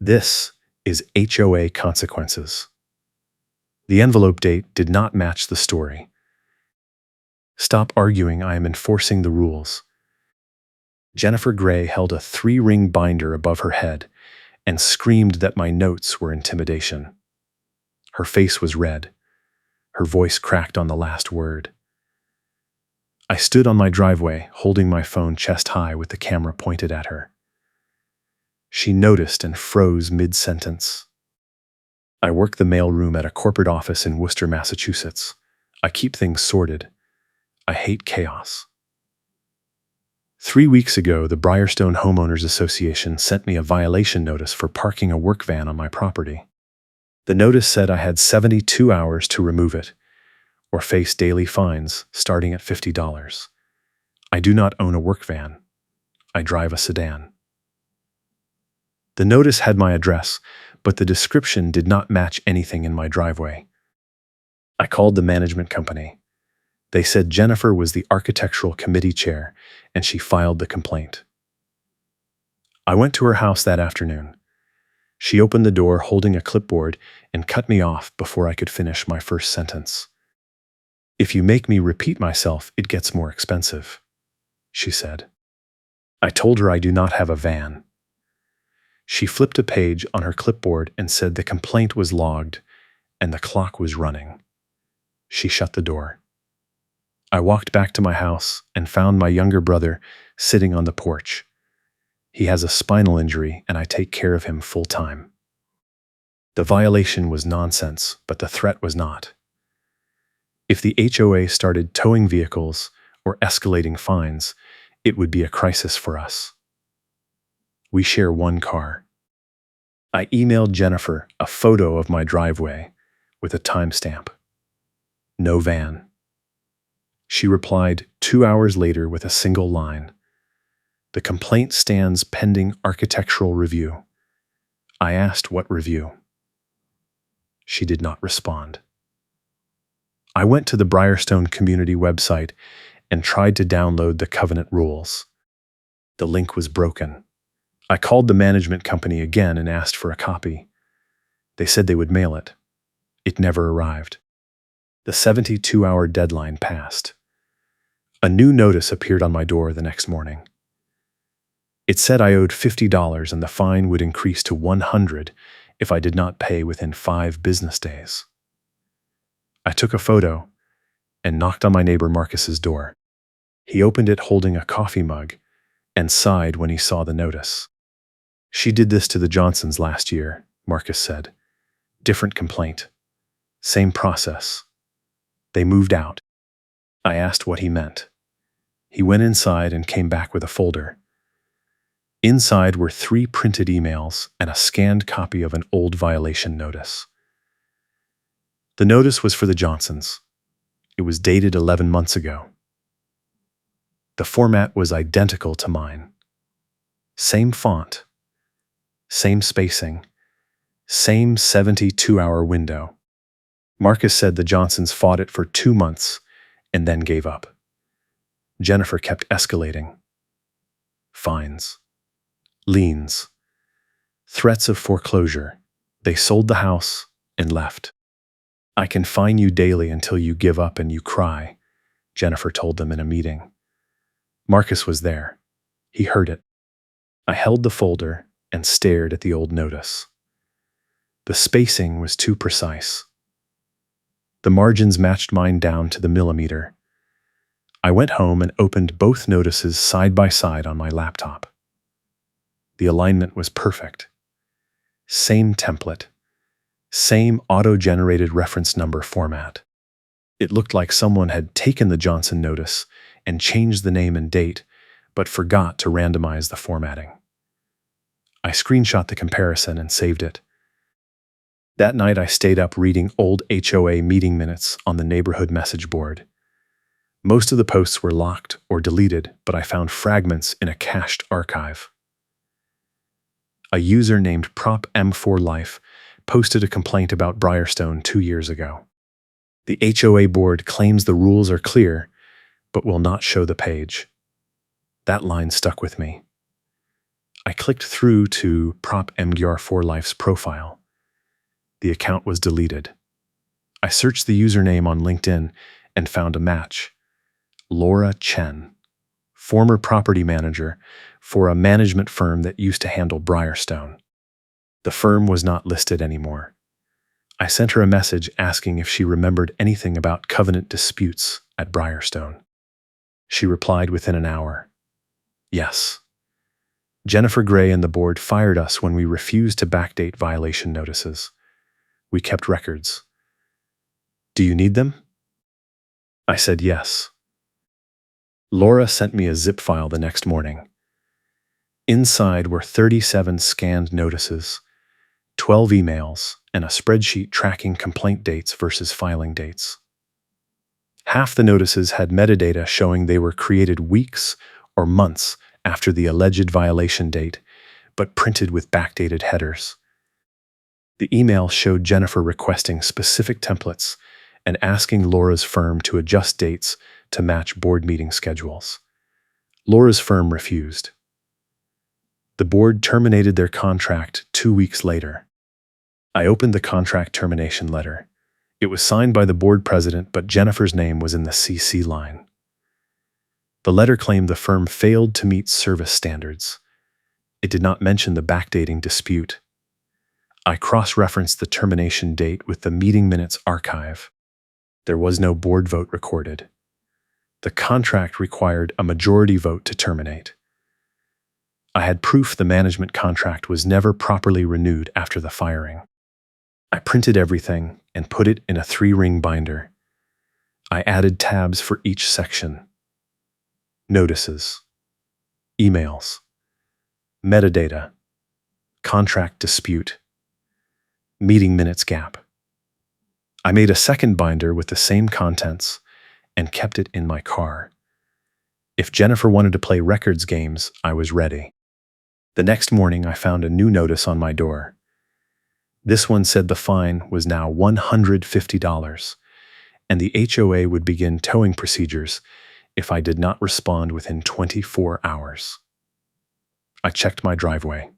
This is HOA consequences. The envelope date did not match the story. Stop arguing, I am enforcing the rules. Jennifer Gray held a 3-ring binder above her head and screamed that my notes were intimidation. Her face was red. Her voice cracked on the last word. I stood on my driveway, holding my phone chest high with the camera pointed at her. She noticed and froze mid-sentence. I work the mailroom at a corporate office in Worcester, Massachusetts. I keep things sorted. I hate chaos. 3 weeks ago, the Briarstone Homeowners Association sent me a violation notice for parking a work van on my property. The notice said I had 72 hours to remove it, or face daily fines starting at $50. I do not own a work van. I drive a sedan. The notice had my address, but the description did not match anything in my driveway. I called the management company. They said Jennifer was the architectural committee chair, and she filed the complaint. I went to her house that afternoon. She opened the door holding a clipboard and cut me off before I could finish my first sentence. "If you make me repeat myself, it gets more expensive," she said. I told her I do not have a van. She flipped a page on her clipboard and said the complaint was logged and the clock was running. She shut the door. I walked back to my house and found my younger brother sitting on the porch. He has a spinal injury and I take care of him full time. The violation was nonsense, but the threat was not. If the HOA started towing vehicles or escalating fines, it would be a crisis for us. We share one car. I emailed Jennifer a photo of my driveway with a timestamp. No van. She replied 2 hours later with a single line. The complaint stands pending architectural review. I asked what review. She did not respond. I went to the Briarstone community website and tried to download the covenant rules. The link was broken. I called the management company again and asked for a copy. They said they would mail it. It never arrived. The 72-hour deadline passed. A new notice appeared on my door the next morning. It said I owed $50 and the fine would increase to $100 if I did not pay within 5 business days. I took a photo and knocked on my neighbor Marcus's door. He opened it holding a coffee mug and sighed when he saw the notice. "She did this to the Johnsons last year," Marcus said. "Different complaint. Same process. They moved out." I asked what he meant. He went inside and came back with a folder. Inside were 3 printed emails and a scanned copy of an old violation notice. The notice was for the Johnsons. It was dated 11 months ago. The format was identical to mine. Same font. Same spacing, same 72-hour window. Marcus said the Johnsons fought it for 2 months and then gave up. Jennifer kept escalating. Fines, liens, threats of foreclosure. They sold the house and left. "I can fine you daily until you give up and you cry," Jennifer told them in a meeting. Marcus was there. He heard it. I held the folder and stared at the old notice. The spacing was too precise. The margins matched mine down to the millimeter. I went home and opened both notices side by side on my laptop. The alignment was perfect. Same template. Same auto-generated reference number format. It looked like someone had taken the Johnson notice and changed the name and date, but forgot to randomize the formatting. I screenshot the comparison and saved it. That night I stayed up reading old HOA meeting minutes on the neighborhood message board. Most of the posts were locked or deleted, but I found fragments in a cached archive. A user named Prop M4Life posted a complaint about Briarstone 2 years ago. The HOA board claims the rules are clear, but will not show the page. That line stuck with me. I clicked through to Prop MGR4 Life's profile. The account was deleted. I searched the username on LinkedIn and found a match. Laura Chen, former property manager for a management firm that used to handle Briarstone. The firm was not listed anymore. I sent her a message asking if she remembered anything about covenant disputes at Briarstone. She replied within an hour. Yes. Jennifer Gray and the board fired us when we refused to backdate violation notices. We kept records. Do you need them? I said yes. Laura sent me a zip file the next morning. Inside were 37 scanned notices, 12 emails, and a spreadsheet tracking complaint dates versus filing dates. Half the notices had metadata showing they were created weeks or months after the alleged violation date, but printed with backdated headers. The email showed Jennifer requesting specific templates and asking Laura's firm to adjust dates to match board meeting schedules. Laura's firm refused. The board terminated their contract 2 weeks later. I opened the contract termination letter. It was signed by the board president, but Jennifer's name was in the CC line. The letter claimed the firm failed to meet service standards. It did not mention the backdating dispute. I cross-referenced the termination date with the meeting minutes archive. There was no board vote recorded. The contract required a majority vote to terminate. I had proof the management contract was never properly renewed after the firing. I printed everything and put it in a 3-ring binder. I added tabs for each section. Notices, emails, metadata, contract dispute, meeting minutes gap. I made a second binder with the same contents and kept it in my car. If Jennifer wanted to play records games, I was ready. The next morning, I found a new notice on my door. This one said the fine was now $150, and the HOA would begin towing procedures if I did not respond within 24 hours. I checked my driveway.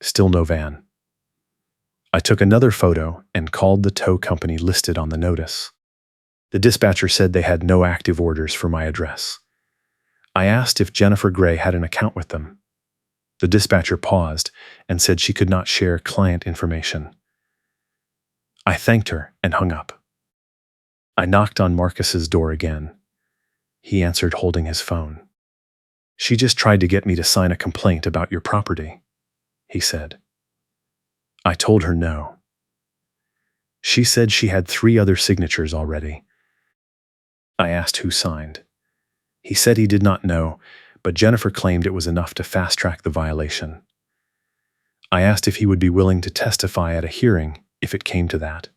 Still no van. I took another photo and called the tow company listed on the notice. The dispatcher said they had no active orders for my address. I asked if Jennifer Gray had an account with them. The dispatcher paused and said she could not share client information. I thanked her and hung up. I knocked on Marcus's door again. He answered holding his phone. She just tried to get me to sign a complaint about your property, he said. I told her no. She said she had 3 other signatures already. I asked who signed. He said he did not know, but Jennifer claimed it was enough to fast-track the violation. I asked if he would be willing to testify at a hearing if it came to that.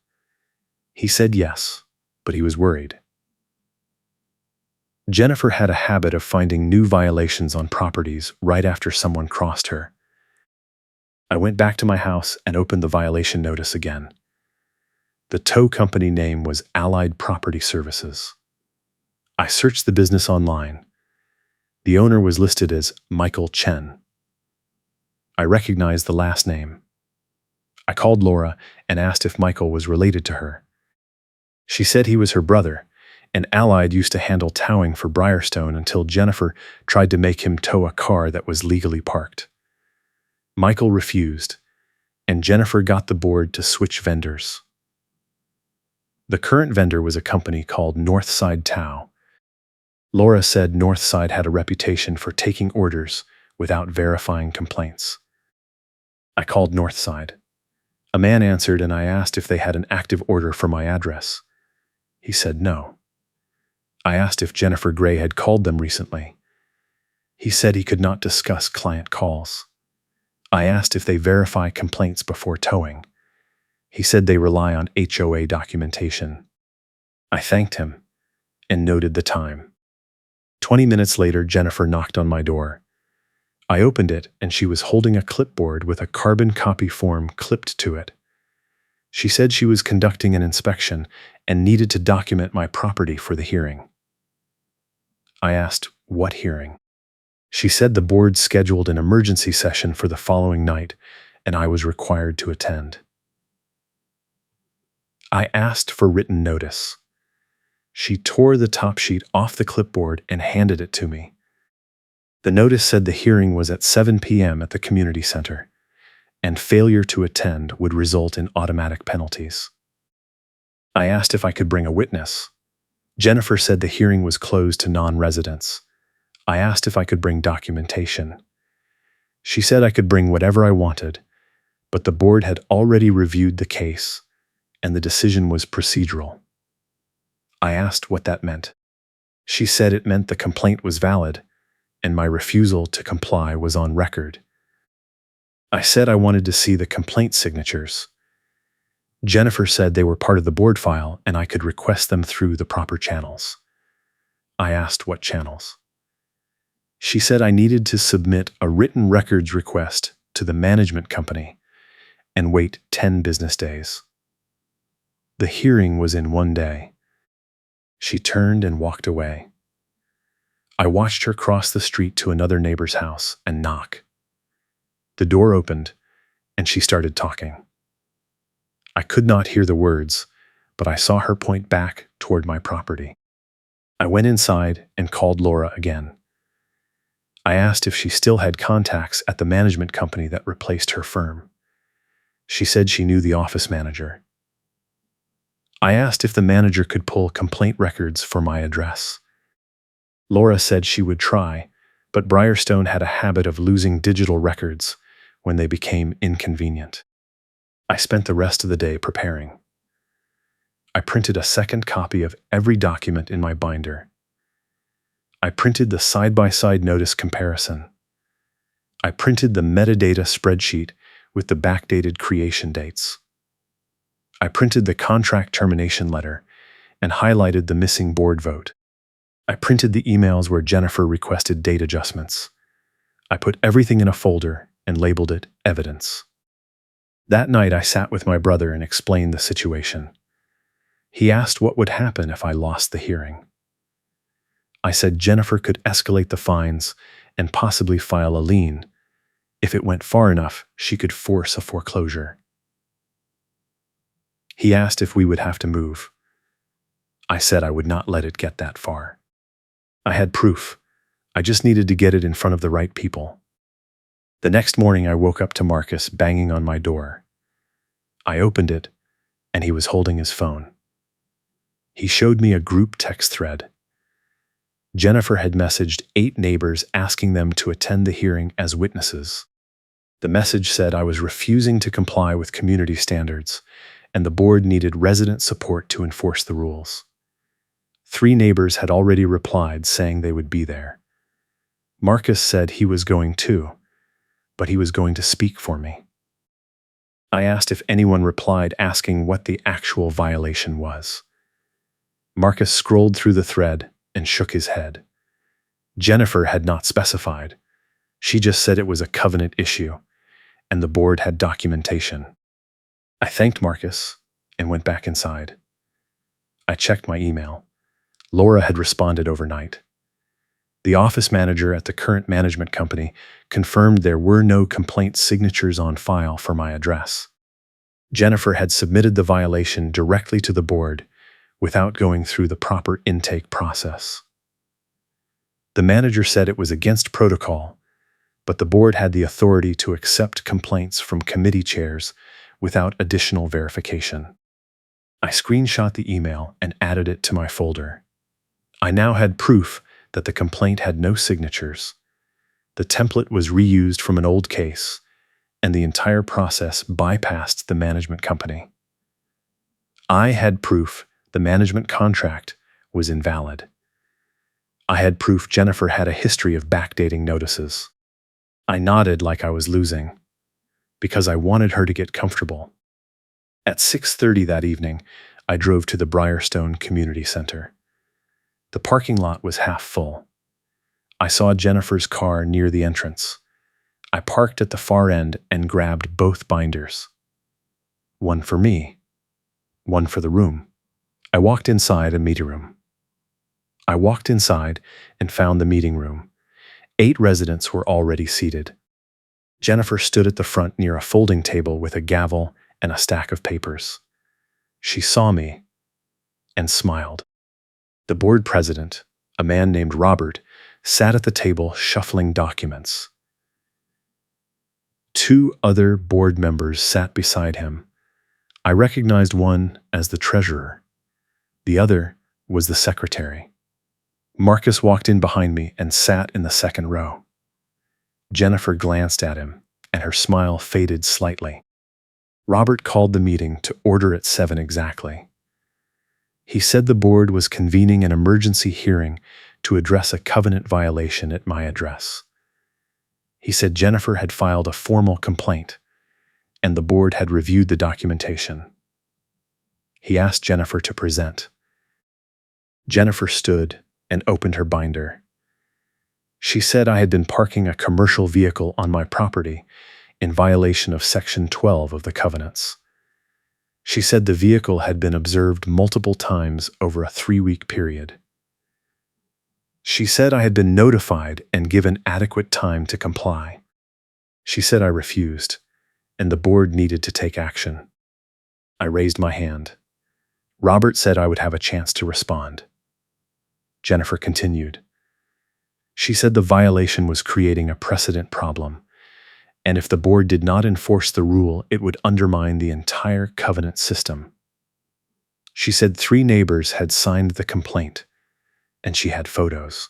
He said yes, but he was worried. Jennifer had a habit of finding new violations on properties right after someone crossed her. I went back to my house and opened the violation notice again. The tow company name was Allied Property Services. I searched the business online. The owner was listed as Michael Chen. I recognized the last name. I called Laura and asked if Michael was related to her. She said he was her brother, and Allied used to handle towing for Briarstone until Jennifer tried to make him tow a car that was legally parked. Michael refused, and Jennifer got the board to switch vendors. The current vendor was a company called Northside Tow. Laura said Northside had a reputation for taking orders without verifying complaints. I called Northside. A man answered, and I asked if they had an active order for my address. He said no. I asked if Jennifer Gray had called them recently. He said he could not discuss client calls. I asked if they verify complaints before towing. He said they rely on HOA documentation. I thanked him and noted the time. 20 minutes later, Jennifer knocked on my door. I opened it, and she was holding a clipboard with a carbon copy form clipped to it. She said she was conducting an inspection and needed to document my property for the hearing. I asked, what hearing? She said the board scheduled an emergency session for the following night, and I was required to attend. I asked for written notice. She tore the top sheet off the clipboard and handed it to me. The notice said the hearing was at 7 p.m. at the community center, and failure to attend would result in automatic penalties. I asked if I could bring a witness. Jennifer said the hearing was closed to non-residents. I asked if I could bring documentation. She said I could bring whatever I wanted, but the board had already reviewed the case, and the decision was procedural. I asked what that meant. She said it meant the complaint was valid, and my refusal to comply was on record. I said I wanted to see the complaint signatures. Jennifer said they were part of the board file and I could request them through the proper channels. I asked what channels. She said I needed to submit a written records request to the management company and wait 10 business days. The hearing was in one day. She turned and walked away. I watched her cross the street to another neighbor's house and knock. The door opened, and she started talking. I could not hear the words, but I saw her point back toward my property. I went inside and called Laura again. I asked if she still had contacts at the management company that replaced her firm. She said she knew the office manager. I asked if the manager could pull complaint records for my address. Laura said she would try, but Briarstone had a habit of losing digital records when they became inconvenient. I spent the rest of the day preparing. I printed a second copy of every document in my binder. I printed the side-by-side notice comparison. I printed the metadata spreadsheet with the backdated creation dates. I printed the contract termination letter and highlighted the missing board vote. I printed the emails where Jennifer requested date adjustments. I put everything in a folder and labeled it evidence. That night I sat with my brother and explained the situation. He asked what would happen if I lost the hearing. I said Jennifer could escalate the fines and possibly file a lien. If it went far enough, she could force a foreclosure. He asked if we would have to move. I said I would not let it get that far. I had proof. I just needed to get it in front of the right people. The next morning I woke up to Marcus banging on my door. I opened it, and he was holding his phone. He showed me a group text thread. Jennifer had messaged 8 neighbors asking them to attend the hearing as witnesses. The message said I was refusing to comply with community standards, and the board needed resident support to enforce the rules. 3 neighbors had already replied saying they would be there. Marcus said he was going too, but he was going to speak for me. I asked if anyone replied asking what the actual violation was. Marcus scrolled through the thread and shook his head. Jennifer had not specified. She just said it was a covenant issue, and the board had documentation. I thanked Marcus and went back inside. I checked my email. Laura had responded overnight. The office manager at the current management company confirmed there were no complaint signatures on file for my address. Jennifer had submitted the violation directly to the board without going through the proper intake process. The manager said it was against protocol, but the board had the authority to accept complaints from committee chairs without additional verification. I screenshot the email and added it to my folder. I now had proof that the complaint had no signatures. The template was reused from an old case, and the entire process bypassed the management company. I had proof the management contract was invalid. I had proof Jennifer had a history of backdating notices. I nodded like I was losing, because I wanted her to get comfortable. At 6:30 that evening, I drove to the Briarstone Community Center. The parking lot was half full. I saw Jennifer's car near the entrance. I parked at the far end and grabbed both binders. One for me, one for the room. I walked inside a meeting room. I walked inside and found the meeting room. 8 residents were already seated. Jennifer stood at the front near a folding table with a gavel and a stack of papers. She saw me and smiled. The board president, a man named Robert, sat at the table shuffling documents. 2 other board members sat beside him. I recognized one as the treasurer. The other was the secretary. Marcus walked in behind me and sat in the second row. Jennifer glanced at him, and her smile faded slightly. Robert called the meeting to order at 7 exactly. He said the board was convening an emergency hearing to address a covenant violation at my address. He said Jennifer had filed a formal complaint, and the board had reviewed the documentation. He asked Jennifer to present. Jennifer stood and opened her binder. She said I had been parking a commercial vehicle on my property in violation of Section 12 of the covenants. She said the vehicle had been observed multiple times over a 3-week period. She said I had been notified and given adequate time to comply. She said I refused, and the board needed to take action. I raised my hand. Robert said I would have a chance to respond. Jennifer continued. She said the violation was creating a precedent problem, and if the board did not enforce the rule, it would undermine the entire covenant system. She said 3 neighbors had signed the complaint, and she had photos.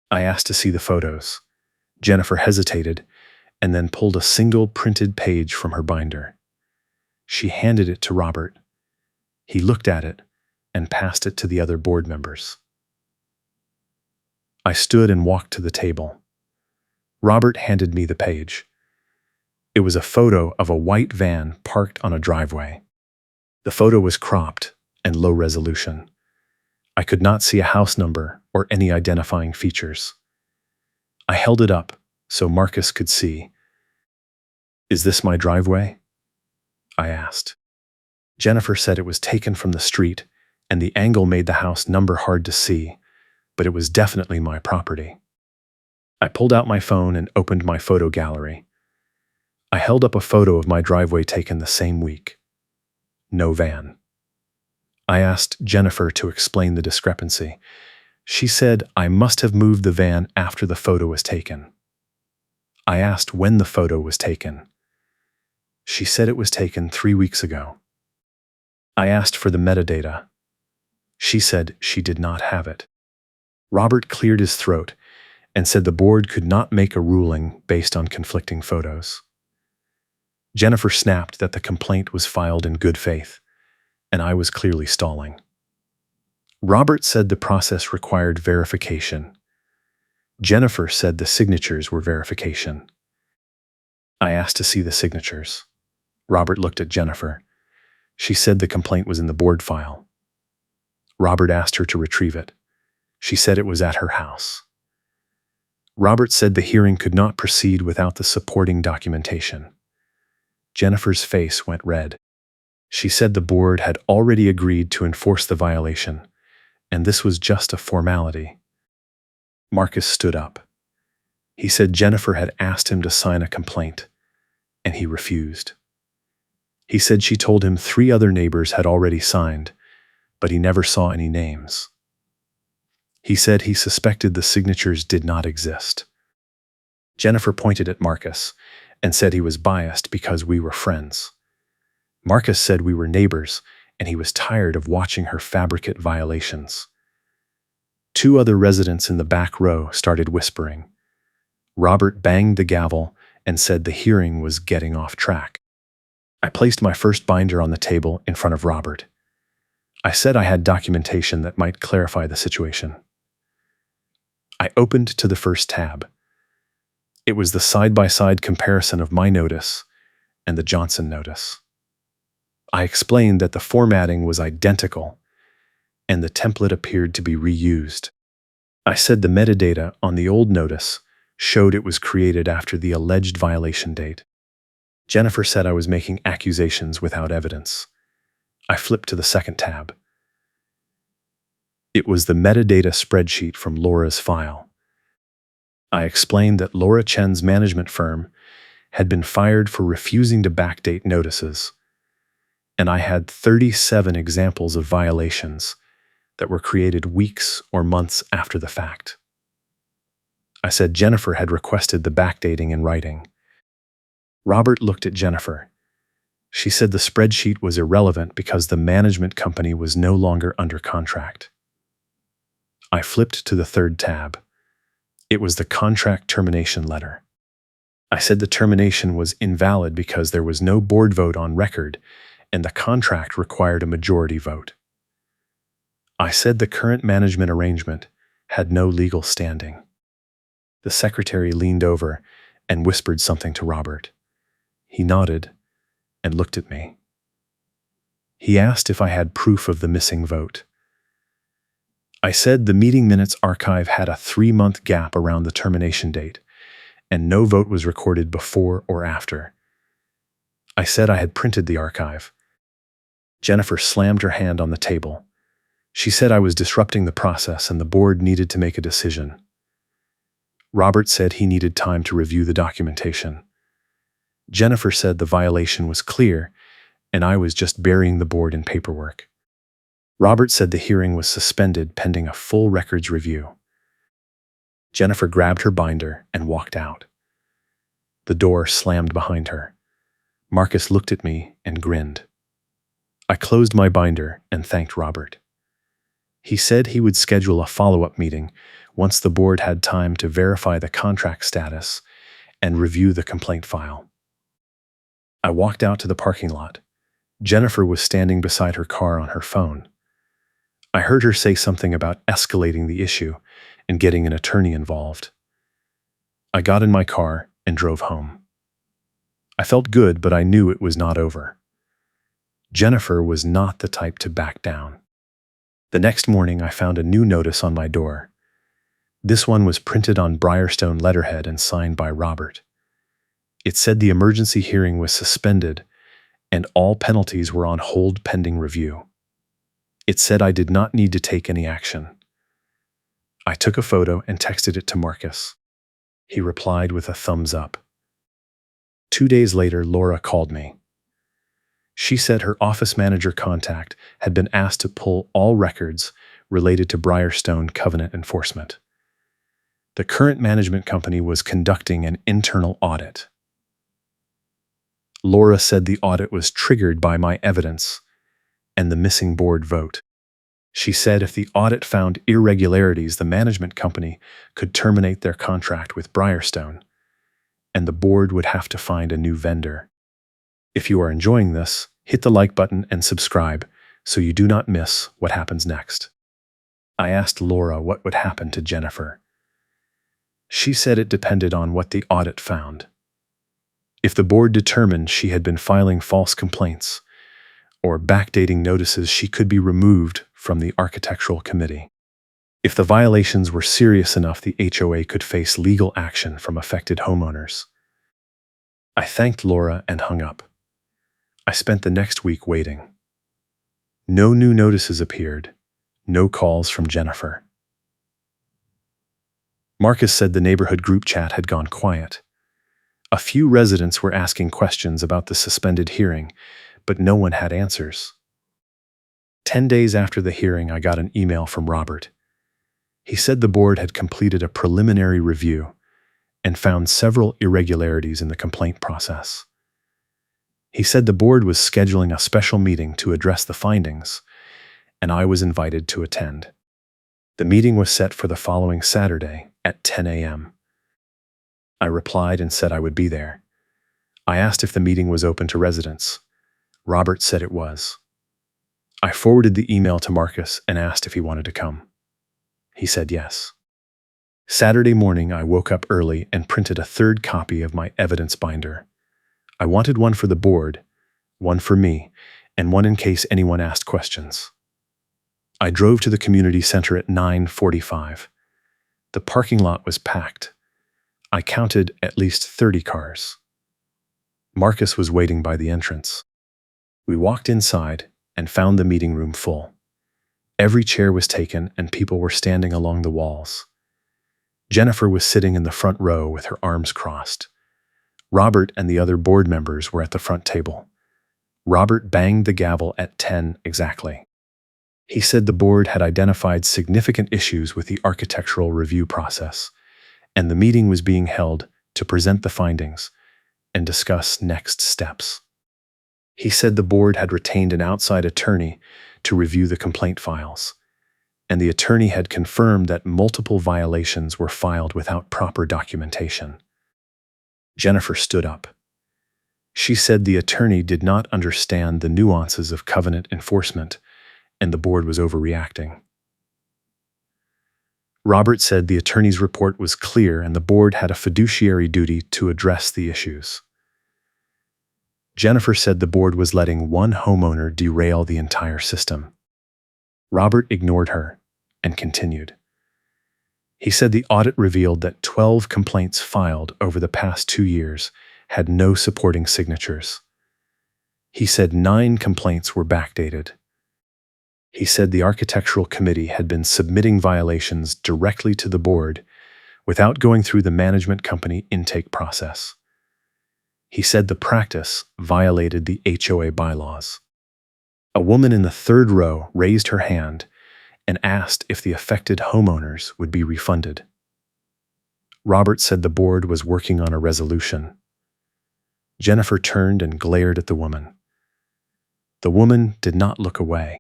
I asked to see the photos. Jennifer hesitated and then pulled a single printed page from her binder. She handed it to Robert. He looked at it and passed it to the other board members. I stood and walked to the table. Robert handed me the page. It was a photo of a white van parked on a driveway. The photo was cropped and low resolution. I could not see a house number or any identifying features. I held it up so Marcus could see. "Is this my driveway?" I asked. Jennifer said it was taken from the street and the angle made the house number hard to see, but it was definitely my property. I pulled out my phone and opened my photo gallery. I held up a photo of my driveway taken the same week. No van. I asked Jennifer to explain the discrepancy. She said I must have moved the van after the photo was taken. I asked when the photo was taken. She said it was taken 3 weeks ago. I asked for the metadata. She said she did not have it. Robert cleared his throat and said the board could not make a ruling based on conflicting photos. Jennifer snapped that the complaint was filed in good faith, and I was clearly stalling. Robert said the process required verification. Jennifer said the signatures were verification. I asked to see the signatures. Robert looked at Jennifer. She said the complaint was in the board file. Robert asked her to retrieve it. She said it was at her house. Robert said the hearing could not proceed without the supporting documentation. Jennifer's face went red. She said the board had already agreed to enforce the violation, and this was just a formality. Marcus stood up. He said Jennifer had asked him to sign a complaint, and he refused. He said she told him 3 other neighbors had already signed, but he never saw any names. He said he suspected the signatures did not exist. Jennifer pointed at Marcus and said he was biased because we were friends. Marcus said we were neighbors, and he was tired of watching her fabricate violations. 2 other residents in the back row started whispering. Robert banged the gavel and said the hearing was getting off track. I placed my first binder on the table in front of Robert. I said I had documentation that might clarify the situation. I opened to the first tab. It was the side-by-side comparison of my notice and the Johnson notice. I explained that the formatting was identical and the template appeared to be reused. I said the metadata on the old notice showed it was created after the alleged violation date. Jennifer said I was making accusations without evidence. I flipped to the second tab. It was the metadata spreadsheet from Laura's file. I explained that Laura Chen's management firm had been fired for refusing to backdate notices, and I had 37 examples of violations that were created weeks or months after the fact. I said Jennifer had requested the backdating in writing. Robert looked at Jennifer. She said the spreadsheet was irrelevant because the management company was no longer under contract. I flipped to the third tab. It was the contract termination letter. I said the termination was invalid because there was no board vote on record and the contract required a majority vote. I said the current management arrangement had no legal standing. The secretary leaned over and whispered something to Robert. He nodded and looked at me. He asked if I had proof of the missing vote. I said the meeting minutes archive had a 3-month gap around the termination date, and no vote was recorded before or after. I said I had printed the archive. Jennifer slammed her hand on the table. She said I was disrupting the process and the board needed to make a decision. Robert said he needed time to review the documentation. Jennifer said the violation was clear, and I was just burying the board in paperwork. Robert said the hearing was suspended pending a full records review. Jennifer grabbed her binder and walked out. The door slammed behind her. Marcus looked at me and grinned. I closed my binder and thanked Robert. He said he would schedule a follow-up meeting once the board had time to verify the contract status and review the complaint file. I walked out to the parking lot. Jennifer was standing beside her car on her phone. I heard her say something about escalating the issue and getting an attorney involved. I got in my car and drove home. I felt good, but I knew it was not over. Jennifer was not the type to back down. The next morning, I found a new notice on my door. This one was printed on Briarstone letterhead and signed by Robert. It said the emergency hearing was suspended and all penalties were on hold pending review. It said I did not need to take any action. I took a photo and texted it to Marcus. He replied with a thumbs up. 2 days later, Laura called me. She said her office manager contact had been asked to pull all records related to Briarstone covenant enforcement. The current management company was conducting an internal audit. Laura said the audit was triggered by my evidence and the missing board vote. She said if the audit found irregularities, the management company could terminate their contract with Briarstone, and the board would have to find a new vendor. If you are enjoying this, hit the like button and subscribe so you do not miss what happens next. I asked Laura what would happen to Jennifer. She said it depended on what the audit found. If the board determined she had been filing false complaints or backdating notices, she could be removed from the architectural committee. If the violations were serious enough, the HOA could face legal action from affected homeowners. I thanked Laura and hung up. I spent the next week waiting. No new notices appeared, no calls from Jennifer. Marcus said the neighborhood group chat had gone quiet. A few residents were asking questions about the suspended hearing, but no one had answers. 10 days after the hearing, I got an email from Robert. He said the board had completed a preliminary review and found several irregularities in the complaint process. He said the board was scheduling a special meeting to address the findings, and I was invited to attend. The meeting was set for the following Saturday at 10 a.m. I replied and said I would be there. I asked if the meeting was open to residents. Robert said it was. I forwarded the email to Marcus and asked if he wanted to come. He said yes. Saturday morning, I woke up early and printed a third copy of my evidence binder. I wanted one for the board, one for me, and one in case anyone asked questions. I drove to the community center at 9:45. The parking lot was packed. I counted at least 30 cars. Marcus was waiting by the entrance. We walked inside and found the meeting room full. Every chair was taken and people were standing along the walls. Jennifer was sitting in the front row with her arms crossed. Robert and the other board members were at the front table. Robert banged the gavel at 10 exactly. He said the board had identified significant issues with the architectural review process, and the meeting was being held to present the findings and discuss next steps. He said the board had retained an outside attorney to review the complaint files, and the attorney had confirmed that multiple violations were filed without proper documentation. Jennifer stood up. She said the attorney did not understand the nuances of covenant enforcement, and the board was overreacting. Robert said the attorney's report was clear and the board had a fiduciary duty to address the issues. Jennifer said the board was letting one homeowner derail the entire system. Robert ignored her and continued. He said the audit revealed that 12 complaints filed over the past 2 years had no supporting signatures. He said 9 complaints were backdated. He said the architectural committee had been submitting violations directly to the board without going through the management company intake process. He said the practice violated the HOA bylaws. A woman in the third row raised her hand and asked if the affected homeowners would be refunded. Robert said the board was working on a resolution. Jennifer turned and glared at the woman. The woman did not look away.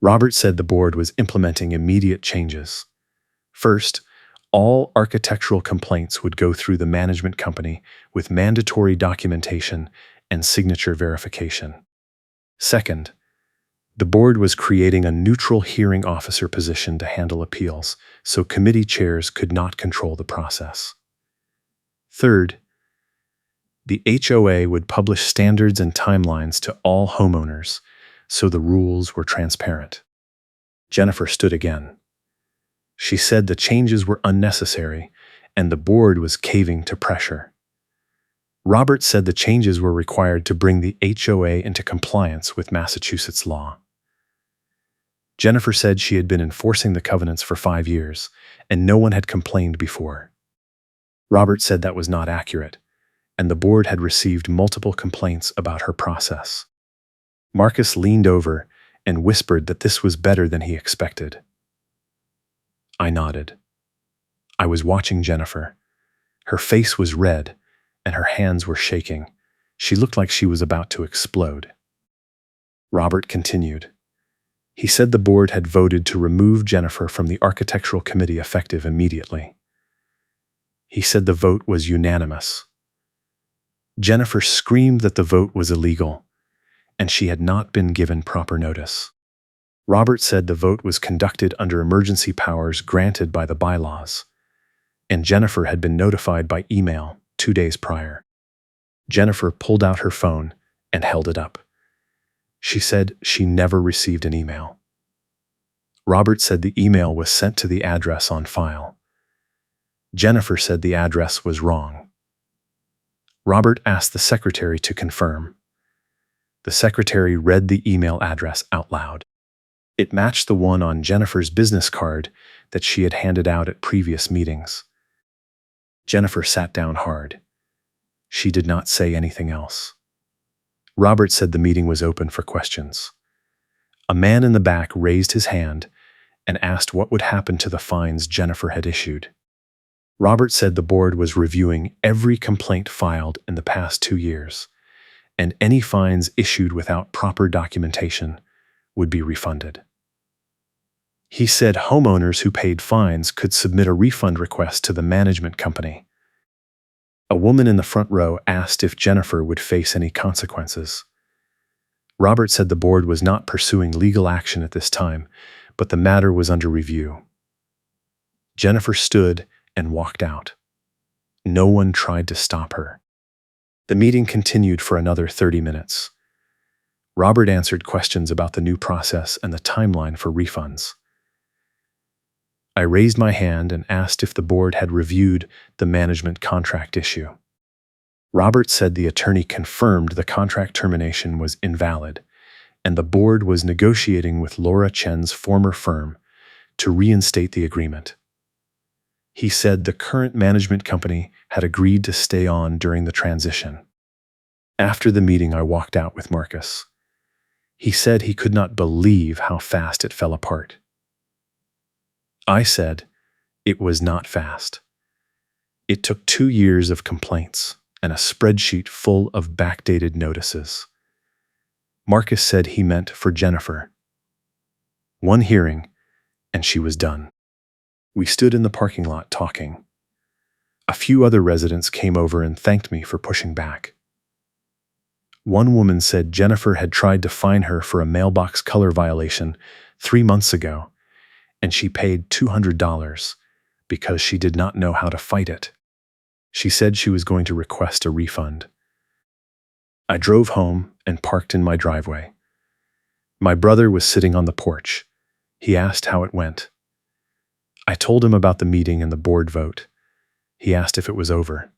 Robert said the board was implementing immediate changes. First, all architectural complaints would go through the management company with mandatory documentation and signature verification. Second, the board was creating a neutral hearing officer position to handle appeals, so committee chairs could not control the process. Third, the HOA would publish standards and timelines to all homeowners, so the rules were transparent. Jennifer stood again. She said the changes were unnecessary and the board was caving to pressure. Robert said the changes were required to bring the HOA into compliance with Massachusetts law. Jennifer said she had been enforcing the covenants for 5 years and no one had complained before. Robert said that was not accurate, and the board had received multiple complaints about her process. Marcus leaned over and whispered that this was better than he expected. I nodded. I was watching Jennifer. Her face was red, and her hands were shaking. She looked like she was about to explode. Robert continued. He said the board had voted to remove Jennifer from the architectural committee effective immediately. He said the vote was unanimous. Jennifer screamed that the vote was illegal, and she had not been given proper notice. Robert said the vote was conducted under emergency powers granted by the bylaws, and Jennifer had been notified by email 2 days prior. Jennifer pulled out her phone and held it up. She said she never received an email. Robert said the email was sent to the address on file. Jennifer said the address was wrong. Robert asked the secretary to confirm. The secretary read the email address out loud. It matched the one on Jennifer's business card that she had handed out at previous meetings. Jennifer sat down hard. She did not say anything else. Robert said the meeting was open for questions. A man in the back raised his hand and asked what would happen to the fines Jennifer had issued. Robert said the board was reviewing every complaint filed in the past 2 years, and any fines issued without proper documentation would be refunded. He said homeowners who paid fines could submit a refund request to the management company. A woman in the front row asked if Jennifer would face any consequences. Robert said the board was not pursuing legal action at this time, but the matter was under review. Jennifer stood and walked out. No one tried to stop her. The meeting continued for another 30 minutes. Robert answered questions about the new process and the timeline for refunds. I raised my hand and asked if the board had reviewed the management contract issue. Robert said the attorney confirmed the contract termination was invalid, and the board was negotiating with Laura Chen's former firm to reinstate the agreement. He said the current management company had agreed to stay on during the transition. After the meeting, I walked out with Marcus. He said he could not believe how fast it fell apart. I said it was not fast. It took 2 years of complaints and a spreadsheet full of backdated notices. Marcus said he meant for Jennifer. One hearing, and she was done. We stood in the parking lot talking. A few other residents came over and thanked me for pushing back. One woman said Jennifer had tried to fine her for a mailbox color violation 3 months ago, and she paid $200 because she did not know how to fight it. She said she was going to request a refund. I drove home and parked in my driveway. My brother was sitting on the porch. He asked how it went. I told him about the meeting and the board vote. He asked if it was over.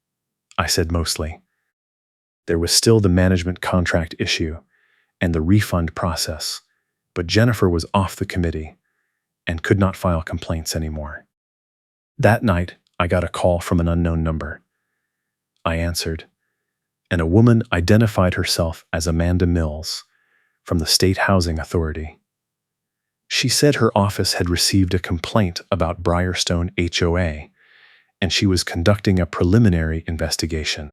I said mostly. There was still the management contract issue and the refund process, but Jennifer was off the committee and could not file complaints anymore. That night, I got a call from an unknown number. I answered, and a woman identified herself as Amanda Mills from the State Housing Authority. She said her office had received a complaint about Briarstone HOA, and she was conducting a preliminary investigation.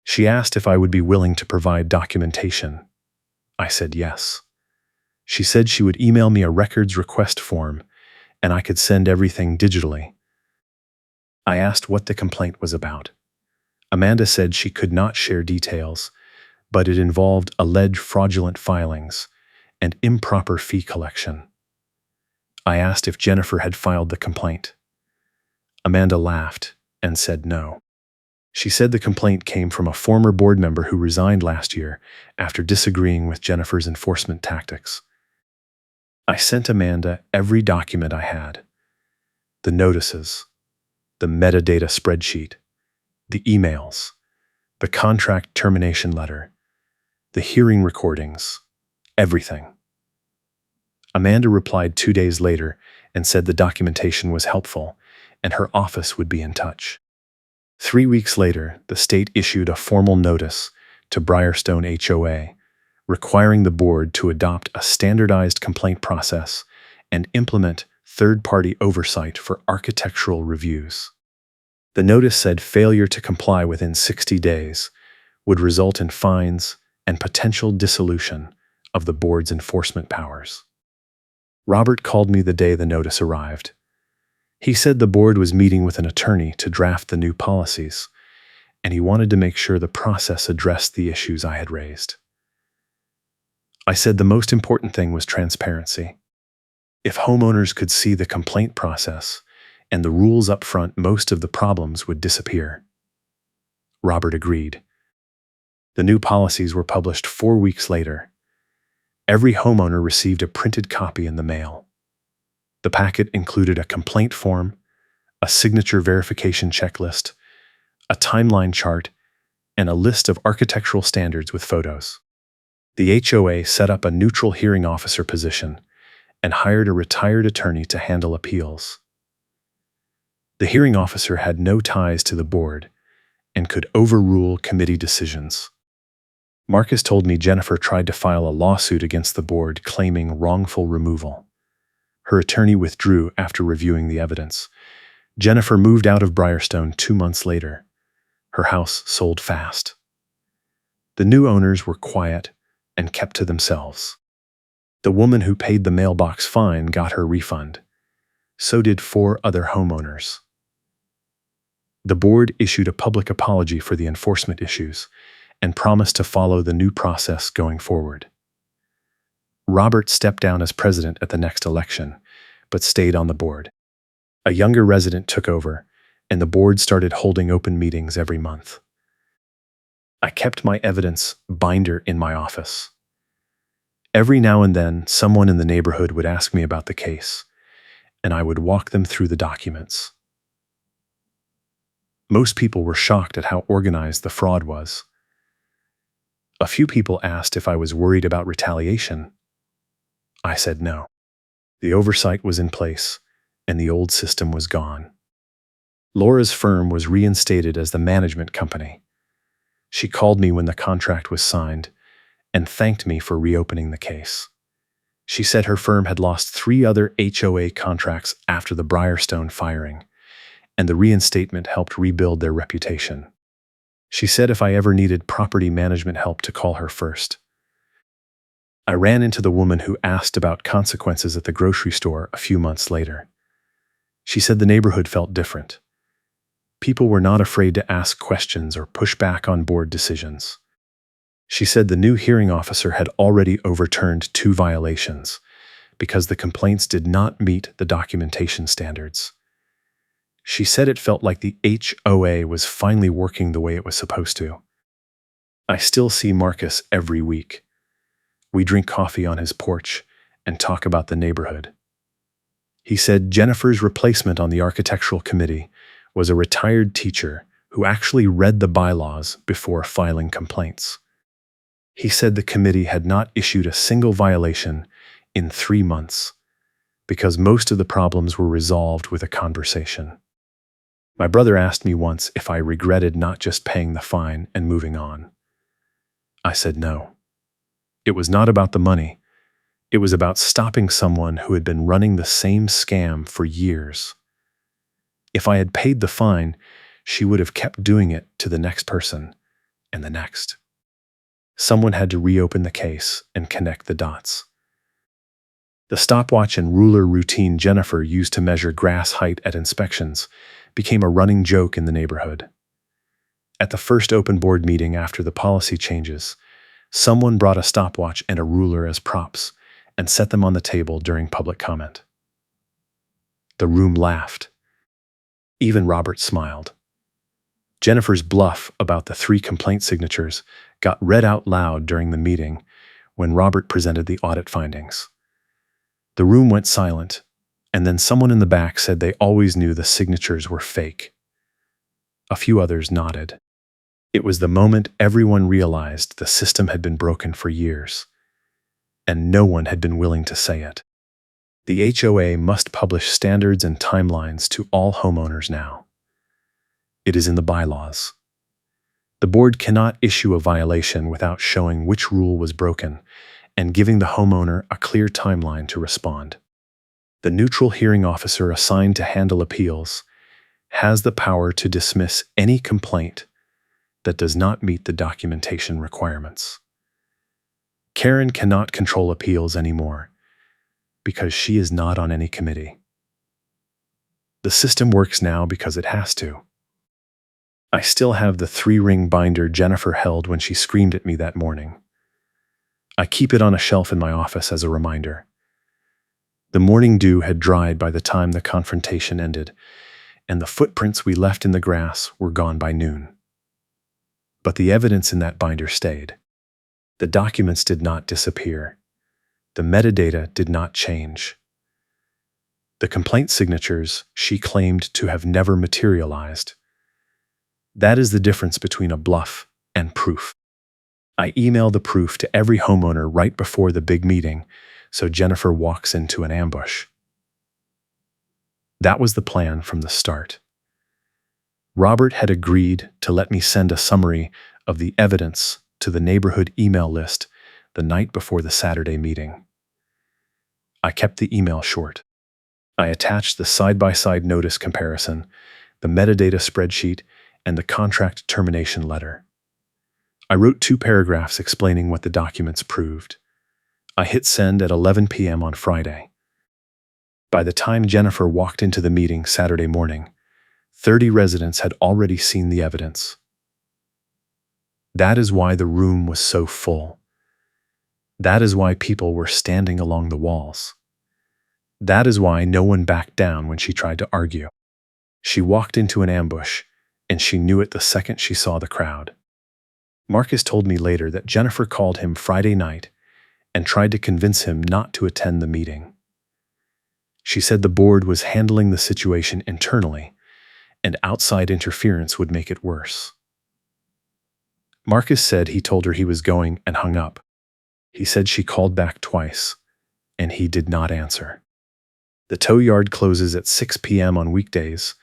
She asked if I would be willing to provide documentation. I said yes. She said she would email me a records request form, and I could send everything digitally. I asked what the complaint was about. Amanda said she could not share details, but it involved alleged fraudulent filings and improper fee collection. I asked if Jennifer had filed the complaint. Amanda laughed and said no. She said the complaint came from a former board member who resigned last year after disagreeing with Jennifer's enforcement tactics. I sent Amanda every document I had: the notices, the metadata spreadsheet, the emails, the contract termination letter, the hearing recordings, everything. Amanda replied 2 days later and said the documentation was helpful and her office would be in touch. 3 weeks later, the state issued a formal notice to Briarstone HOA requiring the board to adopt a standardized complaint process and implement third-party oversight for architectural reviews. The notice said failure to comply within 60 days would result in fines and potential dissolution of the board's enforcement powers. Robert called me the day the notice arrived. He said the board was meeting with an attorney to draft the new policies, and he wanted to make sure the process addressed the issues I had raised. I said the most important thing was transparency. If homeowners could see the complaint process and the rules up front, most of the problems would disappear. Robert agreed. The new policies were published 4 weeks later. Every homeowner received a printed copy in the mail. The packet included a complaint form, a signature verification checklist, a timeline chart, and a list of architectural standards with photos. The HOA set up a neutral hearing officer position and hired a retired attorney to handle appeals. The hearing officer had no ties to the board and could overrule committee decisions. Marcus told me Jennifer tried to file a lawsuit against the board claiming wrongful removal. Her attorney withdrew after reviewing the evidence. Jennifer moved out of Briarstone 2 months later. Her house sold fast. The new owners were quiet and kept to themselves. The woman who paid the mailbox fine got her refund. So did 4 other homeowners. The board issued a public apology for the enforcement issues and promised to follow the new process going forward. Robert stepped down as president at the next election, but stayed on the board. A younger resident took over, and the board started holding open meetings every month. I kept my evidence binder in my office. Every now and then, someone in the neighborhood would ask me about the case, and I would walk them through the documents. Most people were shocked at how organized the fraud was. A few people asked if I was worried about retaliation. I said no. The oversight was in place, and the old system was gone. Laura's firm was reinstated as the management company. She called me when the contract was signed and thanked me for reopening the case. She said her firm had lost 3 other HOA contracts after the Briarstone firing, and the reinstatement helped rebuild their reputation. She said if I ever needed property management help to call her first. I ran into the woman who asked about consequences at the grocery store a few months later. She said the neighborhood felt different. People were not afraid to ask questions or push back on board decisions. She said the new hearing officer had already overturned 2 violations because the complaints did not meet the documentation standards. She said it felt like the HOA was finally working the way it was supposed to. I still see Marcus every week. We drink coffee on his porch and talk about the neighborhood. He said Jennifer's replacement on the architectural committee was a retired teacher who actually read the bylaws before filing complaints. He said the committee had not issued a single violation in 3 months because most of the problems were resolved with a conversation. My brother asked me once if I regretted not just paying the fine and moving on. I said no. It was not about the money. It was about stopping someone who had been running the same scam for years. If I had paid the fine, she would have kept doing it to the next person and the next. Someone had to reopen the case and connect the dots. The stopwatch and ruler routine Jennifer used to measure grass height at inspections became a running joke in the neighborhood. At the first open board meeting after the policy changes, someone brought a stopwatch and a ruler as props and set them on the table during public comment. The room laughed. Even Robert smiled. Jennifer's bluff about the 3 complaint signatures got read out loud during the meeting when Robert presented the audit findings. The room went silent, and then someone in the back said they always knew the signatures were fake. A few others nodded. It was the moment everyone realized the system had been broken for years, and no one had been willing to say it. The HOA must publish standards and timelines to all homeowners now. It is in the bylaws. The board cannot issue a violation without showing which rule was broken and giving the homeowner a clear timeline to respond. The neutral hearing officer assigned to handle appeals has the power to dismiss any complaint that does not meet the documentation requirements. Karen cannot control appeals anymore because she is not on any committee. The system works now because it has to. I still have the 3-ring binder Jennifer held when she screamed at me that morning. I keep it on a shelf in my office as a reminder. The morning dew had dried by the time the confrontation ended, and the footprints we left in the grass were gone by noon. But the evidence in that binder stayed. The documents did not disappear. The metadata did not change. The complaint signatures she claimed to have never materialized. That is the difference between a bluff and proof. I emailed the proof to every homeowner right before the big meeting, so Jennifer walks into an ambush. That was the plan from the start. Robert had agreed to let me send a summary of the evidence to the neighborhood email list the night before the Saturday meeting. I kept the email short. I attached the side-by-side notice comparison, the metadata spreadsheet, and the contract termination letter. I wrote 2 paragraphs explaining what the documents proved. I hit send at 11 p.m. on Friday. By the time Jennifer walked into the meeting Saturday morning, 30 residents had already seen the evidence. That is why the room was so full. That is why people were standing along the walls. That is why no one backed down when she tried to argue. She walked into an ambush, and she knew it the second she saw the crowd. Marcus told me later that Jennifer called him Friday night and tried to convince him not to attend the meeting. She said the board was handling the situation internally, and outside interference would make it worse. Marcus said he told her he was going and hung up. He said she called back twice, and he did not answer. The tow yard closes at 6 p.m. on weekdays,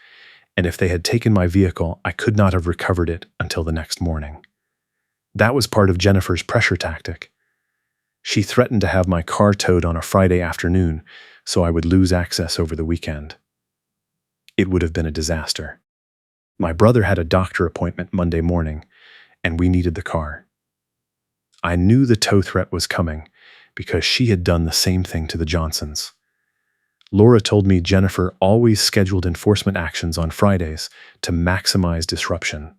and if they had taken my vehicle, I could not have recovered it until the next morning. That was part of Jennifer's pressure tactic. She threatened to have my car towed on a Friday afternoon so I would lose access over the weekend. It would have been a disaster. My brother had a doctor appointment Monday morning, and we needed the car. I knew the tow threat was coming because she had done the same thing to the Johnsons. Laura told me Jennifer always scheduled enforcement actions on Fridays to maximize disruption.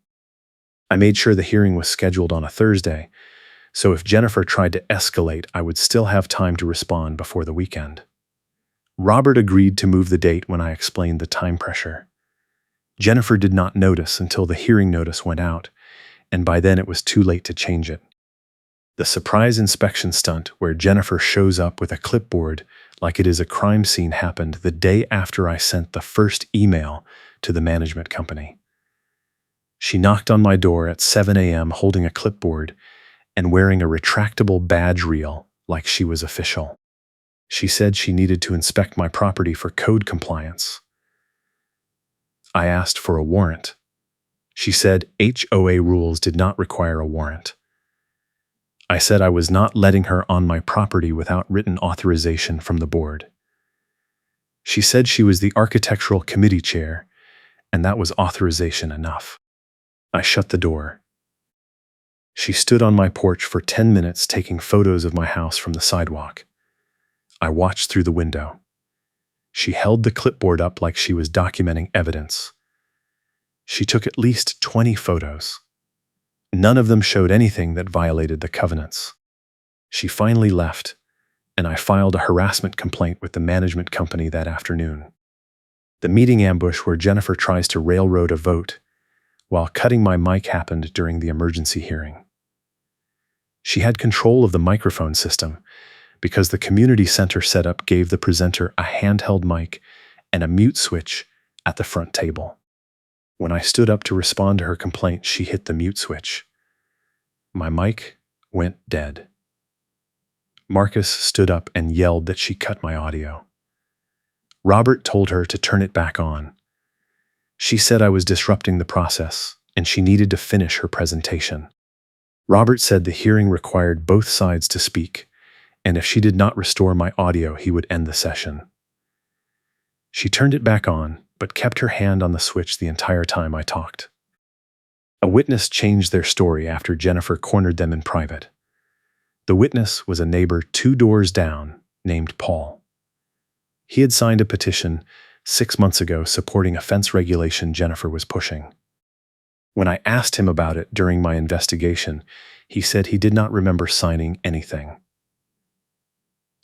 I made sure the hearing was scheduled on a Thursday, so if Jennifer tried to escalate, I would still have time to respond before the weekend. Robert agreed to move the date when I explained the time pressure. Jennifer did not notice until the hearing notice went out, and by then it was too late to change it. The surprise inspection stunt where Jennifer shows up with a clipboard like it is a crime scene happened the day after I sent the first email to the management company. She knocked on my door at 7 a.m. holding a clipboard and wearing a retractable badge reel like she was official. She said she needed to inspect my property for code compliance. I asked for a warrant. She said HOA rules did not require a warrant. I said I was not letting her on my property without written authorization from the board. She said she was the architectural committee chair, and that was authorization enough. I shut the door. She stood on my porch for 10 minutes taking photos of my house from the sidewalk. I watched through the window. She held the clipboard up like she was documenting evidence. She took at least 20 photos. None of them showed anything that violated the covenants. She finally left, and I filed a harassment complaint with the management company that afternoon. The meeting ambush where Jennifer tries to railroad a vote while cutting my mic happened during the emergency hearing. She had control of the microphone system because the community center setup gave the presenter a handheld mic and a mute switch at the front table. When I stood up to respond to her complaint, she hit the mute switch. My mic went dead. Marcus stood up and yelled that she cut my audio. Robert told her to turn it back on. She said I was disrupting the process and she needed to finish her presentation. Robert said the hearing required both sides to speak, and if she did not restore my audio, he would end the session. She turned it back on, but kept her hand on the switch the entire time I talked. A witness changed their story after Jennifer cornered them in private. The witness was a neighbor 2 doors down named Paul. He had signed a petition 6 months ago supporting a fence regulation Jennifer was pushing. When I asked him about it during my investigation, he said he did not remember signing anything.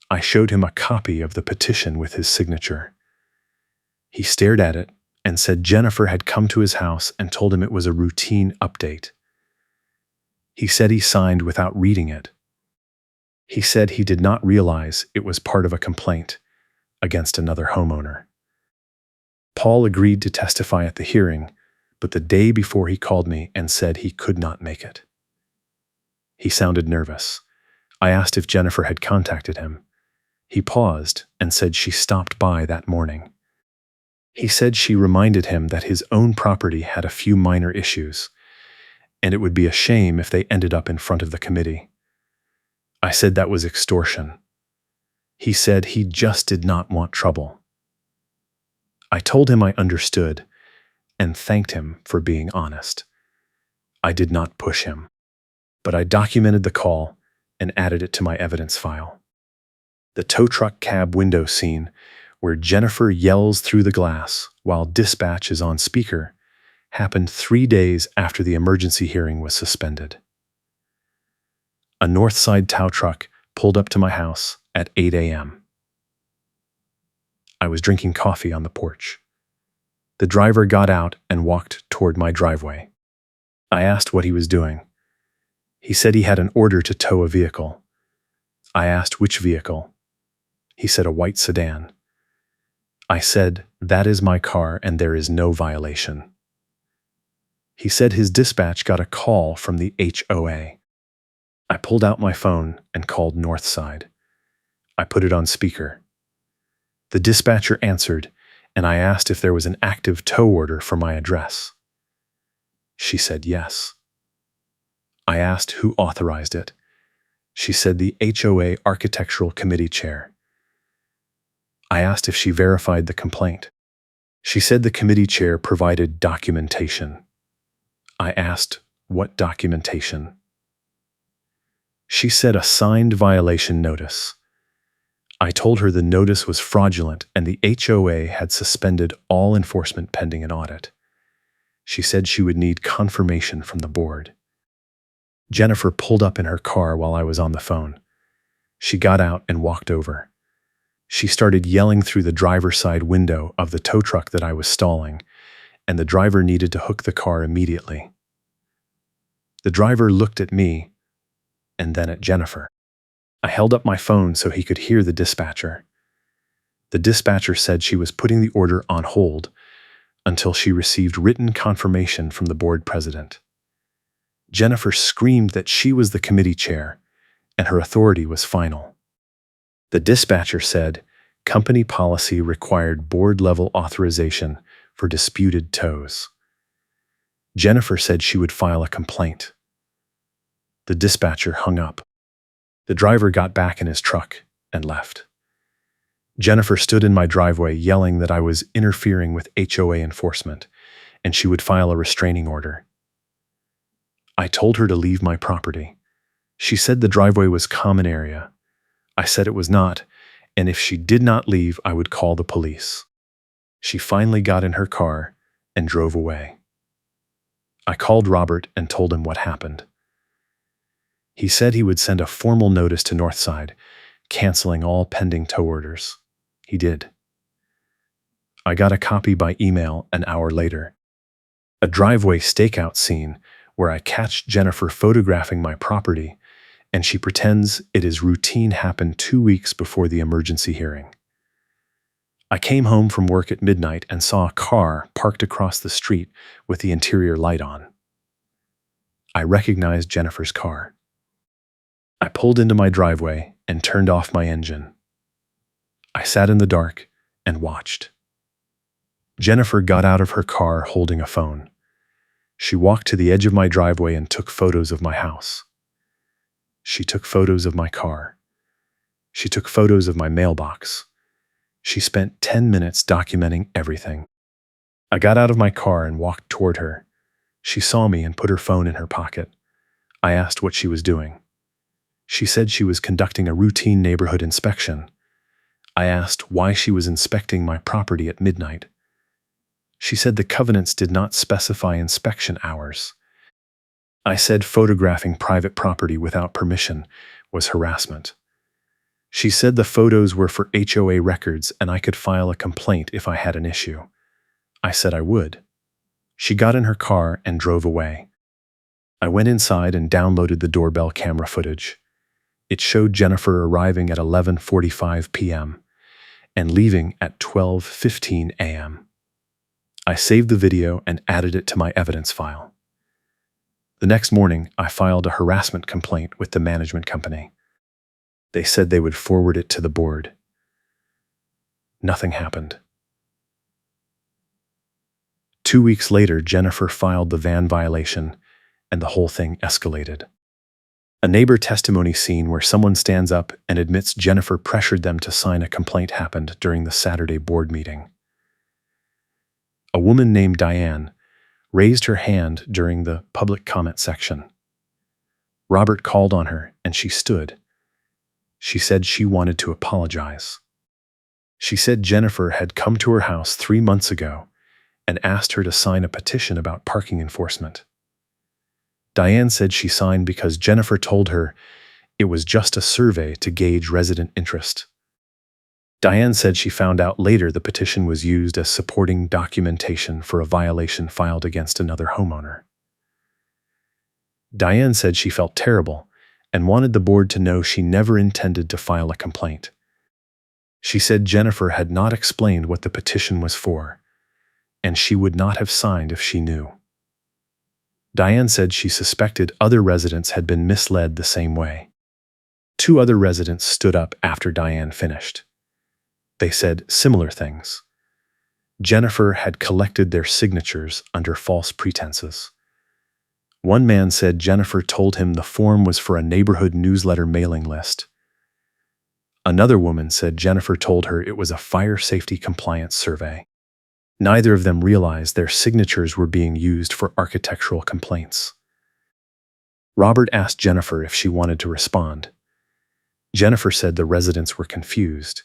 I showed him a copy of the petition with his signature. He stared at it and said Jennifer had come to his house and told him it was a routine update. He said he signed without reading it. He said he did not realize it was part of a complaint against another homeowner. Paul agreed to testify at the hearing, but the day before he called me and said he could not make it. He sounded nervous. I asked if Jennifer had contacted him. He paused and said she stopped by that morning. He said she reminded him that his own property had a few minor issues, and it would be a shame if they ended up in front of the committee. I said that was extortion. He said he just did not want trouble. I told him I understood and thanked him for being honest. I did not push him, but I documented the call and added it to my evidence file. The tow truck cab window scene where Jennifer yells through the glass while dispatch is on speaker happened 3 days after the emergency hearing was suspended. A Northside tow truck pulled up to my house at 8 a.m. I was drinking coffee on the porch. The driver got out and walked toward my driveway. I asked what he was doing. He said he had an order to tow a vehicle. I asked which vehicle. He said a white sedan. I said, that is my car and there is no violation. He said his dispatch got a call from the HOA. I pulled out my phone and called Northside. I put it on speaker. The dispatcher answered and I asked if there was an active tow order for my address. She said yes. I asked who authorized it. She said the HOA Architectural Committee chair. I asked if she verified the complaint. She said the committee chair provided documentation. I asked, what documentation? She said a signed violation notice. I told her the notice was fraudulent and the HOA had suspended all enforcement pending an audit. She said she would need confirmation from the board. Jennifer pulled up in her car while I was on the phone. She got out and walked over. She started yelling through the driver's side window of the tow truck that I was stalling, and the driver needed to hook the car immediately. The driver looked at me and then at Jennifer. I held up my phone so he could hear the dispatcher. The dispatcher said she was putting the order on hold until she received written confirmation from the board president. Jennifer screamed that she was the committee chair and her authority was final. The dispatcher said company policy required board-level authorization for disputed tows. Jennifer said she would file a complaint. The dispatcher hung up. The driver got back in his truck and left. Jennifer stood in my driveway yelling that I was interfering with HOA enforcement and she would file a restraining order. I told her to leave my property. She said the driveway was common area. I said it was not, and if she did not leave, I would call the police. She finally got in her car and drove away. I called Robert and told him what happened. He said he would send a formal notice to Northside, canceling all pending tow orders. He did. I got a copy by email an hour later. A driveway stakeout scene where I catch Jennifer photographing my property, and she pretends it is routine happened 2 weeks before the emergency hearing. I came home from work at midnight and saw a car parked across the street with the interior light on. I recognized Jennifer's car. I pulled into my driveway and turned off my engine. I sat in the dark and watched. Jennifer got out of her car holding a phone. She walked to the edge of my driveway and took photos of my house. She took photos of my car. She took photos of my mailbox. She spent 10 minutes documenting everything. I got out of my car and walked toward her. She saw me and put her phone in her pocket. I asked what she was doing. She said she was conducting a routine neighborhood inspection. I asked why she was inspecting my property at midnight. She said the covenants did not specify inspection hours. I said photographing private property without permission was harassment. She said the photos were for HOA records and I could file a complaint if I had an issue. I said I would. She got in her car and drove away. I went inside and downloaded the doorbell camera footage. It showed Jennifer arriving at 11:45 p.m. and leaving at 12:15 a.m. I saved the video and added it to my evidence file. The next morning, I filed a harassment complaint with the management company. They said they would forward it to the board. Nothing happened. 2 weeks later, Jennifer filed the van violation, and the whole thing escalated. A neighbor testimony scene where someone stands up and admits Jennifer pressured them to sign a complaint happened during the Saturday board meeting. A woman named Diane raised her hand during the public comment section. Robert called on her and she stood. She said she wanted to apologize. She said Jennifer had come to her house 3 months ago and asked her to sign a petition about parking enforcement. Diane said she signed because Jennifer told her it was just a survey to gauge resident interest. Diane said she found out later the petition was used as supporting documentation for a violation filed against another homeowner. Diane said she felt terrible and wanted the board to know she never intended to file a complaint. She said Jennifer had not explained what the petition was for, and she would not have signed if she knew. Diane said she suspected other residents had been misled the same way. 2 other residents stood up after Diane finished. They said similar things. Jennifer had collected their signatures under false pretenses. One man said Jennifer told him the form was for a neighborhood newsletter mailing list. Another woman said Jennifer told her it was a fire safety compliance survey. Neither of them realized their signatures were being used for architectural complaints. Robert asked Jennifer if she wanted to respond. Jennifer said the residents were confused,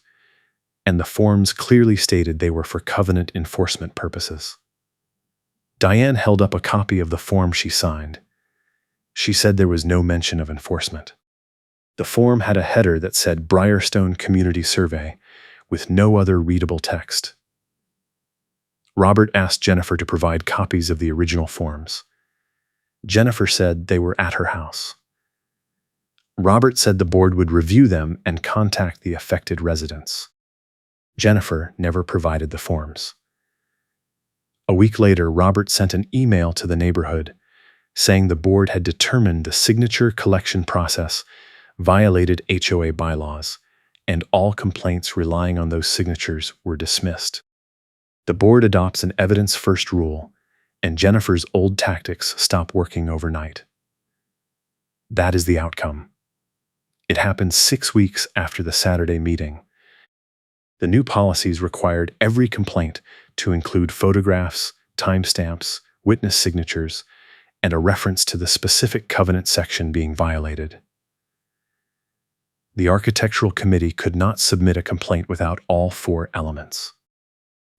and the forms clearly stated they were for covenant enforcement purposes. Diane held up a copy of the form she signed. She said there was no mention of enforcement. The form had a header that said Briarstone Community Survey, with no other readable text. Robert asked Jennifer to provide copies of the original forms. Jennifer said they were at her house. Robert said the board would review them and contact the affected residents. Jennifer never provided the forms. A week later, Robert sent an email to the neighborhood saying the board had determined the signature collection process violated HOA bylaws, and all complaints relying on those signatures were dismissed. The board adopts an evidence-first rule, and Jennifer's old tactics stop working overnight. That is the outcome. It happened 6 weeks after the Saturday meeting. The new policies required every complaint to include photographs, timestamps, witness signatures, and a reference to the specific covenant section being violated. The architectural committee could not submit a complaint without all 4 elements.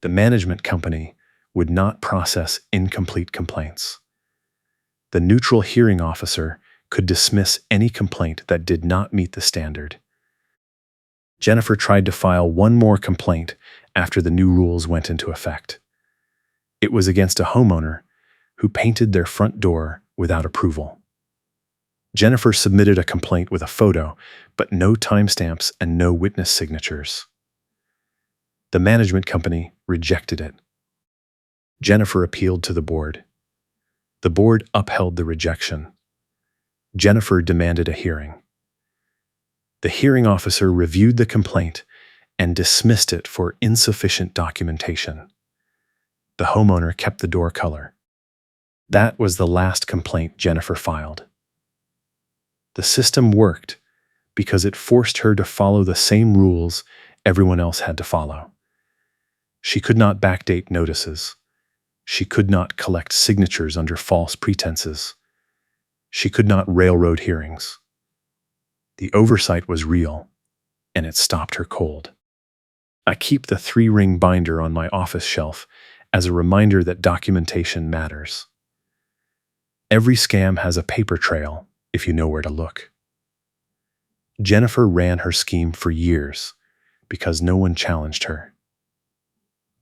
The management company would not process incomplete complaints. The neutral hearing officer could dismiss any complaint that did not meet the standard. Jennifer tried to file one more complaint after the new rules went into effect. It was against a homeowner who painted their front door without approval. Jennifer submitted a complaint with a photo, but no timestamps and no witness signatures. The management company rejected it. Jennifer appealed to the board. The board upheld the rejection. Jennifer demanded a hearing. The hearing officer reviewed the complaint and dismissed it for insufficient documentation. The homeowner kept the door color. That was the last complaint Jennifer filed. The system worked because it forced her to follow the same rules everyone else had to follow. She could not backdate notices. She could not collect signatures under false pretenses. She could not railroad hearings. The oversight was real, and it stopped her cold. I keep the 3-ring binder on my office shelf as a reminder that documentation matters. Every scam has a paper trail if you know where to look. Jennifer ran her scheme for years because no one challenged her.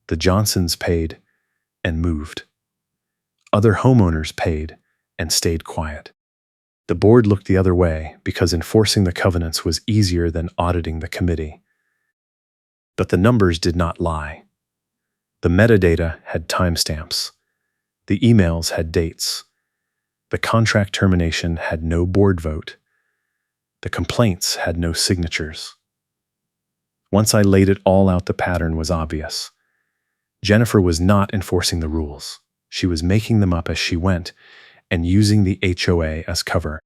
The Johnsons paid and moved. Other homeowners paid and stayed quiet. The board looked the other way because enforcing the covenants was easier than auditing the committee. But the numbers did not lie. The metadata had timestamps. The emails had dates. The contract termination had no board vote. The complaints had no signatures. Once I laid it all out, the pattern was obvious. Jennifer was not enforcing the rules. She was making them up as she went and using the HOA as cover.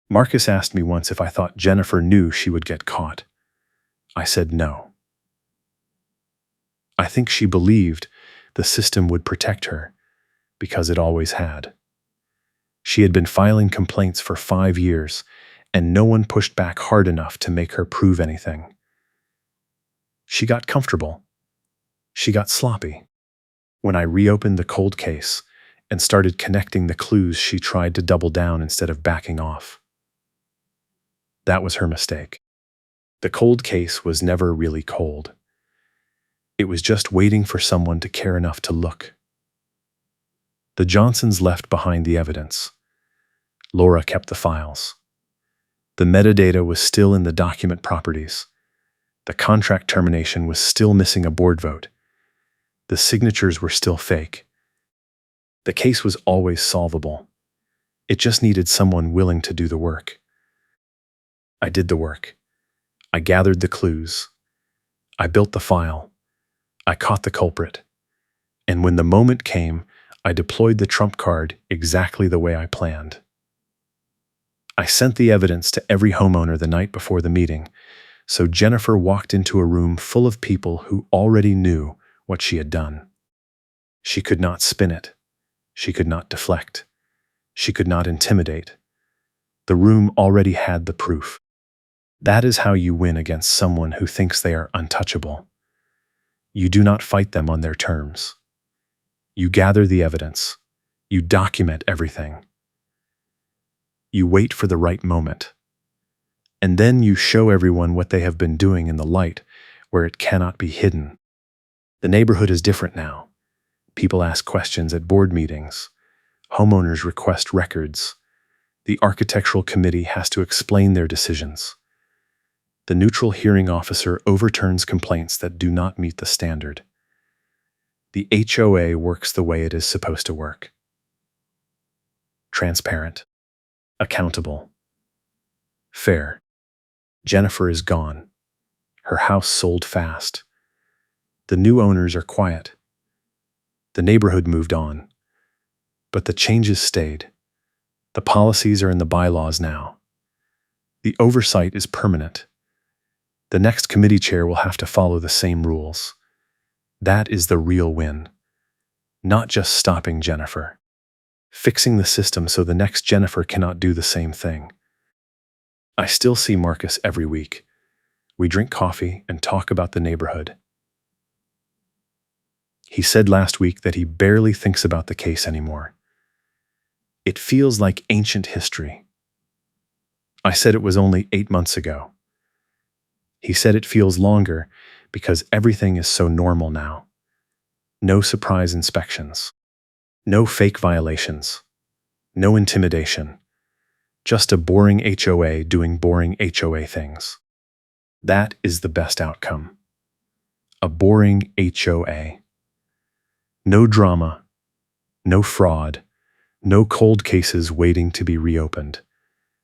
Marcus asked me once if I thought Jennifer knew she would get caught. I said no. I think she believed the system would protect her because it always had. She had been filing complaints for 5 years, and no one pushed back hard enough to make her prove anything. She got comfortable. She got sloppy. When I reopened the cold case and started connecting the clues, she tried to double down instead of backing off. That was her mistake. The cold case was never really cold. It was just waiting for someone to care enough to look. The Johnsons left behind the evidence. Laura kept the files. The metadata was still in the document properties. The contract termination was still missing a board vote. The signatures were still fake. The case was always solvable. It just needed someone willing to do the work. I did the work. I gathered the clues. I built the file. I caught the culprit. And when the moment came, I deployed the trump card exactly the way I planned. I sent the evidence to every homeowner the night before the meeting, so Jennifer walked into a room full of people who already knew what she had done. She could not spin it. She could not deflect. She could not intimidate. The room already had the proof. That is how you win against someone who thinks they are untouchable. You do not fight them on their terms. You gather the evidence. You document everything. You wait for the right moment. And then you show everyone what they have been doing in the light, where it cannot be hidden. The neighborhood is different now. People ask questions at board meetings. Homeowners request records. The architectural committee has to explain their decisions. The neutral hearing officer overturns complaints that do not meet the standard. The HOA works the way it is supposed to work. Transparent. Accountable. Fair. Jennifer is gone. Her house sold fast. The new owners are quiet. The neighborhood moved on. But the changes stayed. The policies are in the bylaws now. The oversight is permanent. The next committee chair will have to follow the same rules. That is the real win. Not just stopping Jennifer. Fixing the system so the next Jennifer cannot do the same thing. I still see Marcus every week. We drink coffee and talk about the neighborhood. He said last week that he barely thinks about the case anymore. It feels like ancient history. I said it was only 8 months ago. He said it feels longer because everything is so normal now. No surprise inspections. No fake violations. No intimidation. Just a boring HOA doing boring HOA things. That is the best outcome. A boring HOA. No drama. No fraud. No cold cases waiting to be reopened.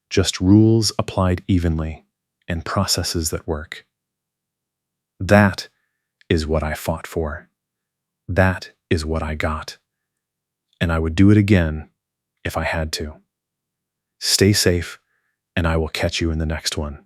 Just rules applied evenly and processes that work. That is what I fought for. That is what I got. And I would do it again if I had to. Stay safe, and I will catch you in the next one.